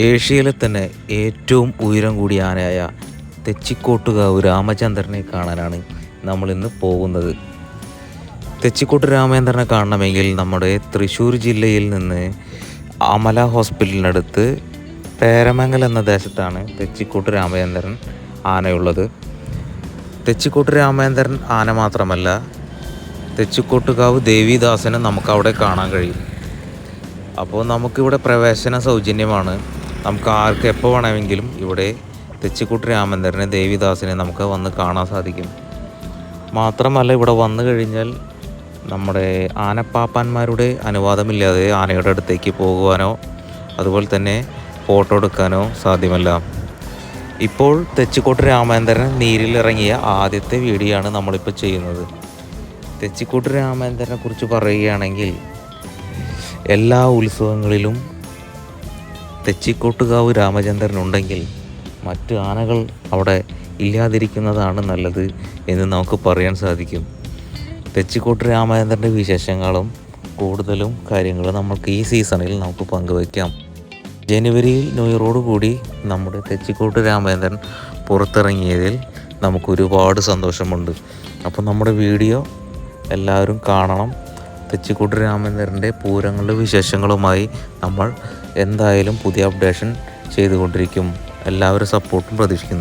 ഏഷ്യയിലെ തന്നെ ഏറ്റവും ഉയരം കൂടിയ ആനയായ തെച്ചിക്കോട്ടുകാവ് രാമചന്ദ്രനെ കാണാനാണ് നമ്മളിന്ന് പോകുന്നത്. തെച്ചിക്കോട്ട് രാമചന്ദ്രനെ കാണണമെങ്കിൽ നമ്മുടെ തൃശ്ശൂർ ജില്ലയിൽ നിന്ന് അമല ഹോസ്പിറ്റലിനടുത്ത് പേരമംഗൽ എന്ന ദേശത്താണ് തെച്ചിക്കോട്ട് രാമചന്ദ്രൻ ആനയുള്ളത്. തെച്ചിക്കോട്ട് രാമചന്ദ്രൻ ആന മാത്രമല്ല, തെച്ചിക്കോട്ടുകാവ് ദേവിദാസനെ നമുക്കവിടെ കാണാൻ കഴിയും. അപ്പോൾ നമുക്കിവിടെ പ്രവേശന സൗജന്യമാണ്. നമുക്ക് ആർക്ക് എപ്പോൾ വേണമെങ്കിലും ഇവിടെ തെച്ചിക്കോട്ട് രാമചന്ദ്രനെ ദേവിദാസിനെ നമുക്ക് വന്ന് കാണാൻ സാധിക്കും. മാത്രമല്ല, ഇവിടെ വന്നു കഴിഞ്ഞാൽ നമ്മുടെ ആനപ്പാപ്പാന്മാരുടെ അനുവാദമില്ലാതെ ആനയുടെ അടുത്തേക്ക് പോകുവാനോ അതുപോലെ തന്നെ ഫോട്ടോ എടുക്കാനോ സാധ്യമല്ല. ഇപ്പോൾ തെച്ചിക്കോട്ട് രാമചന്ദ്രൻ നീരിലിറങ്ങിയ ആദ്യത്തെ വീഡിയോ ആണ് നമ്മളിപ്പോൾ ചെയ്യുന്നത്. തെച്ചിക്കോട്ട് രാമചന്ദ്രനെ കുറിച്ച് പറയുകയാണെങ്കിൽ എല്ലാ ഉത്സവങ്ങളിലും തെച്ചിക്കോട്ടുകാവ് രാമചന്ദ്രൻ ഉണ്ടെങ്കിൽ മറ്റ് ആനകൾ അവിടെ ഇല്ലാതിരിക്കുന്നതാണ് നല്ലത് എന്ന് നമുക്ക് പറയാൻ സാധിക്കും. തെച്ചിക്കോട്ട് രാമചന്ദ്രൻ്റെ വിശേഷങ്ങളും കൂടുതലും കാര്യങ്ങളും നമുക്ക് ഈ സീസണിൽ നമുക്ക് പങ്കുവയ്ക്കാം. ജനുവരിയിൽ ന്യൂ ഇയറോട് കൂടി നമ്മുടെ തെച്ചിക്കോട്ട് രാമചന്ദ്രൻ പുറത്തിറങ്ങിയതിൽ നമുക്ക് ഒരുപാട് സന്തോഷമുണ്ട്. അപ്പോൾ നമ്മുടെ വീഡിയോ എല്ലാവരും കാണണം. തെച്ചിക്കോട്ട് രാമചന്ദ്രൻ്റെ പൂരങ്ങളുടെ വിശേഷങ്ങളുമായി നമ്മൾ എന്തായാലും പുതിയ അപ്ഡേഷൻ ചെയ്തുകൊണ്ടിരിക്കും. എല്ലാവരും സപ്പോർട്ടും പ്രതീക്ഷിക്കുന്നു.